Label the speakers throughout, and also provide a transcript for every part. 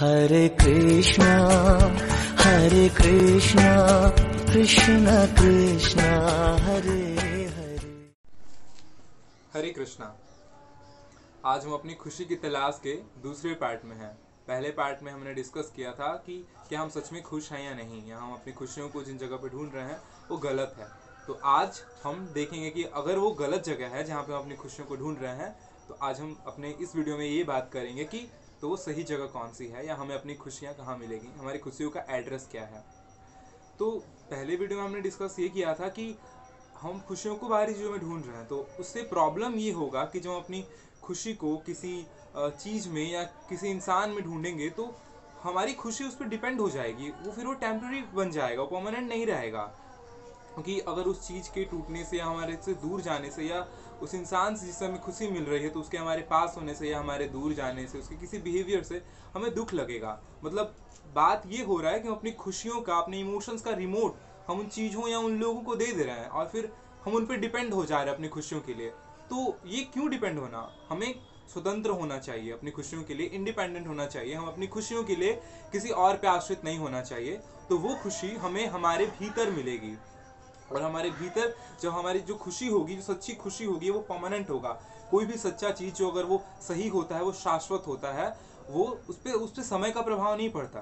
Speaker 1: हरे कृष्णा कृष्ण कृष्ण हरे हरे।
Speaker 2: हरे कृष्णा। आज हम अपनी खुशी की तलाश के दूसरे पार्ट में हैं। पहले पार्ट में हमने डिस्कस किया था कि क्या हम सच में खुश हैं या नहीं, या हम अपनी खुशियों को जिन जगह पे ढूंढ रहे हैं वो गलत है। तो आज हम देखेंगे कि अगर वो गलत जगह है जहाँ पे हम अपनी खुशियों को ढूंढ रहे हैं, तो आज हम अपने इस वीडियो में ये बात करेंगे कि तो वो सही जगह कौन सी है, या हमें अपनी खुशियाँ कहाँ मिलेगी, हमारी खुशियों का एड्रेस क्या है। तो पहले वीडियो में हमने डिस्कस ये किया था कि हम खुशियों को बाहरी चीज़ों में ढूंढ रहे हैं, तो उससे प्रॉब्लम ये होगा कि जब हम अपनी खुशी को किसी चीज़ में या किसी इंसान में ढूंढेंगे तो हमारी खुशी उस पर डिपेंड हो जाएगी। वो फिर वो टेम्प्रेरी बन जाएगा, वो परमानेंट नहीं रहेगा। क्योंकि अगर उस चीज़ के टूटने से या हमारे से दूर जाने से, या उस इंसान से जिससे हमें खुशी मिल रही है तो उसके हमारे पास होने से या हमारे दूर जाने से, उसके किसी बिहेवियर से हमें दुख लगेगा। मतलब बात ये हो रहा है कि हम अपनी खुशियों का, अपने इमोशंस का रिमोट हम उन चीज़ों या उन लोगों को दे रहे हैं और फिर हम उन पर डिपेंड हो जा रहे हैं अपनी खुशियों के लिए। तो ये क्यों डिपेंड होना? हमें स्वतंत्र होना चाहिए, अपनी खुशियों के लिए इंडिपेंडेंट होना चाहिए। हम अपनी खुशियों के लिए किसी और पे आश्रित नहीं होना चाहिए। तो वो खुशी हमें हमारे भीतर मिलेगी, और हमारे भीतर जब हमारी जो खुशी होगी, जो सच्ची खुशी होगी, वो परमानेंट होगा। कोई भी सच्चा चीज़ जो अगर वो सही होता है, वो शाश्वत होता है, वो उस पर समय का प्रभाव नहीं पड़ता।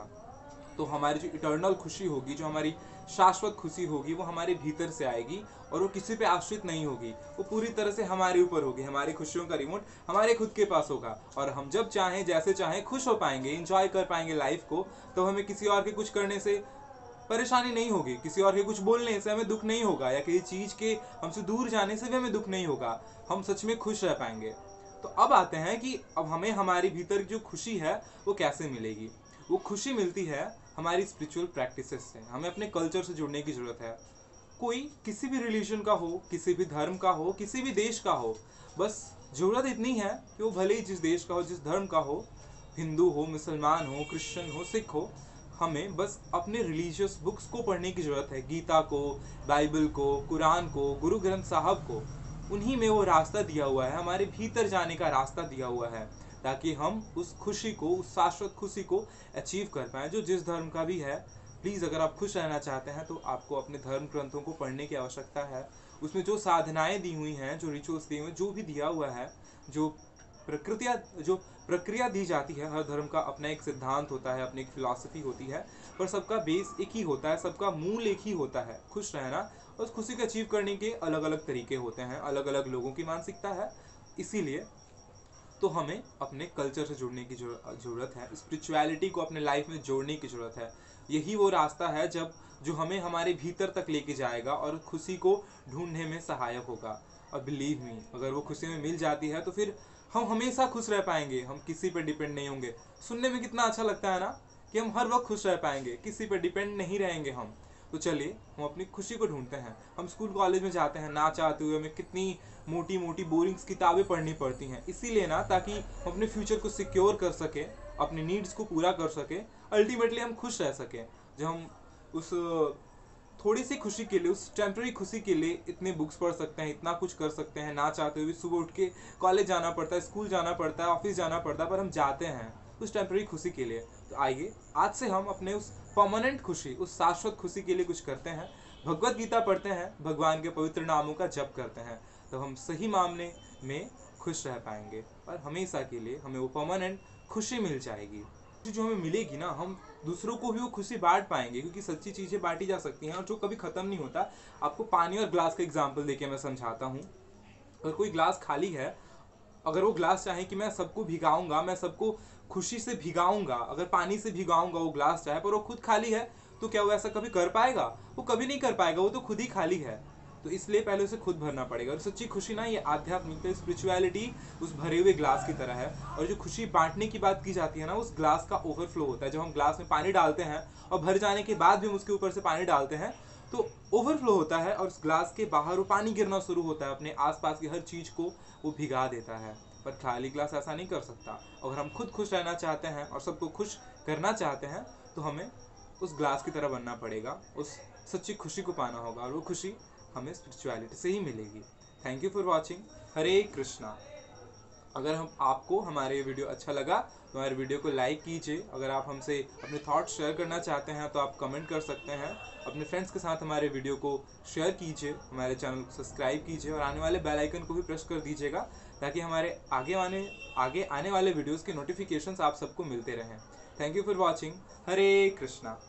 Speaker 2: तो हमारी जो इटर्नल खुशी होगी, जो हमारी शाश्वत खुशी होगी, वो हमारे भीतर से आएगी और वो किसी पे आश्रित नहीं होगी। वो पूरी तरह से हमारे ऊपर होगी। हमारी खुशियों का रिमोट हमारे खुद के पास होगा, और हम जब चाहें, जैसे चाहें खुश हो पाएंगे, इंजॉय कर पाएंगे लाइफ को। तो हमें किसी और के कुछ करने से परेशानी नहीं होगी, किसी और के कुछ बोलने से हमें दुख नहीं होगा, या किसी चीज़ के हमसे दूर जाने से भी हमें दुख नहीं होगा। हम सच में खुश रह पाएंगे। तो अब आते हैं कि अब हमें हमारी भीतर जो खुशी है वो कैसे मिलेगी। वो खुशी मिलती है हमारी स्पिरिचुअल प्रैक्टिसेस से। हमें अपने कल्चर से जुड़ने की ज़रूरत है। कोई किसी भी रिलीजन का हो, किसी भी धर्म का हो, किसी भी देश का हो, बस ज़रूरत इतनी है कि वो भले ही जिस देश का हो, जिस धर्म का हो, हिंदू हो, मुसलमान हो, क्रिश्चियन हो, सिख हो, हमें बस अपने रिलीजियस बुक्स को पढ़ने की ज़रूरत है। गीता को, बाइबल को, कुरान को, गुरु ग्रंथ साहब को। उन्हीं में वो रास्ता दिया हुआ है, हमारे भीतर जाने का रास्ता दिया हुआ है, ताकि हम उस खुशी को, उस शाश्वत खुशी को अचीव कर पाएँ, जो जिस धर्म का भी है। प्लीज़, अगर आप खुश रहना चाहते हैं तो आपको अपने धर्म ग्रंथों को पढ़ने की आवश्यकता है। उसमें जो साधनाएं दी हुई हैं, जो रिचुअल्स दिए हुए हैं, जो भी दिया हुआ है, जो प्रक्रिया दी जाती है, हर धर्म का अपना एक सिद्धांत होता है, अपनी एक फिलॉसफी होती है, पर सबका बेस एक ही होता है, सबका मूल एक ही होता है, खुश रहना। और उस खुशी को अचीव करने के अलग अलग तरीके होते हैं, अलग अलग लोगों की मानसिकता है। इसीलिए तो हमें अपने कल्चर से जुड़ने की ज़रूरत है, स्पिरिचुअलिटी को अपने लाइफ में जोड़ने की ज़रूरत है। यही वो रास्ता है जो हमें हमारे भीतर तक लेके जाएगा और खुशी को ढूंढने में सहायक होगा। और बिलीव मी, अगर वो खुशी में मिल जाती है तो फिर हम हमेशा खुश रह पाएंगे, हम किसी पर डिपेंड नहीं होंगे। सुनने में कितना अच्छा लगता है ना, कि हम हर वक्त खुश रह पाएंगे, किसी पर डिपेंड नहीं रहेंगे हम। तो चलिए हम अपनी खुशी को ढूंढते हैं। हम स्कूल कॉलेज में जाते हैं ना चाहते हुए, हमें कितनी मोटी मोटी बोरिंग किताबें पढ़नी पड़ती हैं, इसीलिए ना, ताकि हम अपने फ्यूचर को सिक्योर कर सकें, अपने नीड्स को पूरा कर सकें, अल्टीमेटली हम खुश रह सकें। जब हम उस थोड़ी सी खुशी के लिए, उस टेम्प्रेरी खुशी के लिए इतने बुक्स पढ़ सकते हैं, इतना कुछ कर सकते हैं, ना चाहते हुए सुबह उठ के कॉलेज जाना पड़ता है, स्कूल जाना पड़ता है, ऑफिस जाना पड़ता है, पर हम जाते हैं उस टेम्प्रेरी खुशी के लिए। तो आइए आज से हम अपने उस परमानेंट खुशी, उस शाश्वत खुशी के लिए कुछ करते हैं। भगवत गीता पढ़ते हैं, भगवान के पवित्र नामों का जप करते हैं, तो हम सही मामले में खुश रह पाएंगे और हमेशा के लिए हमें वो परमानेंट खुशी मिल जाएगी। जो हमें मिलेगी ना, हम दूसरों को भी वो खुशी बांट पाएंगे, क्योंकि सच्ची चीज़ें बांटी जा सकती हैं और जो कभी ख़त्म नहीं होता। आपको पानी और ग्लास का एग्जाम्पल देके मैं समझाता हूँ। अगर कोई ग्लास खाली है, अगर वो ग्लास चाहे कि मैं सबको भिगाऊंगा, मैं सबको खुशी से भिगाऊंगा, अगर पानी से भिगाऊंगा वो ग्लास चाहे, पर वो खुद खाली है, तो क्या वो ऐसा कभी कर पाएगा? वो कभी नहीं कर पाएगा, वो तो खुद ही खाली है। तो इसलिए पहले उसे खुद भरना पड़ेगा। और सच्ची खुशी ना, ये आध्यात्मिकता, स्पिरिचुअलिटी उस भरे हुए ग्लास की तरह है। और जो खुशी बांटने की बात की जाती है ना, उस ग्लास का ओवरफ्लो होता है। जब हम ग्लास में पानी डालते हैं और भर जाने के बाद भी हम उसके ऊपर से पानी डालते हैं, तो ओवरफ्लो होता है और उस ग्लास के बाहर वो पानी गिरना शुरू होता है, अपने आसपास की हर चीज़ को वो भिगा देता है। पर खाली ग्लास ऐसा नहीं कर सकता। अगर हम खुद खुश रहना चाहते हैं और सबको खुश करना चाहते हैं, तो हमें उस ग्लास की तरह बनना पड़ेगा, उस सच्ची खुशी को पाना होगा, और वो खुशी हमें स्पिरिचुअलिटी से ही मिलेगी। Thank you for watching. Hare Krishna. अगर आपको हमारे ये वीडियो अच्छा लगा तो हमारे वीडियो को लाइक कीजिए। अगर आप हमसे अपने थॉट्स शेयर करना चाहते हैं तो आप कमेंट कर सकते हैं। अपने फ्रेंड्स के साथ हमारे वीडियो को शेयर कीजिए, हमारे चैनल को सब्सक्राइब कीजिए और आने वाले बेल आइकन को भी प्रेस कर दीजिएगा ताकि हमारे आगे आने वाले वीडियोज़ के नोटिफिकेशंस आप सबको मिलते रहें। Thank you for watching. Hare Krishna.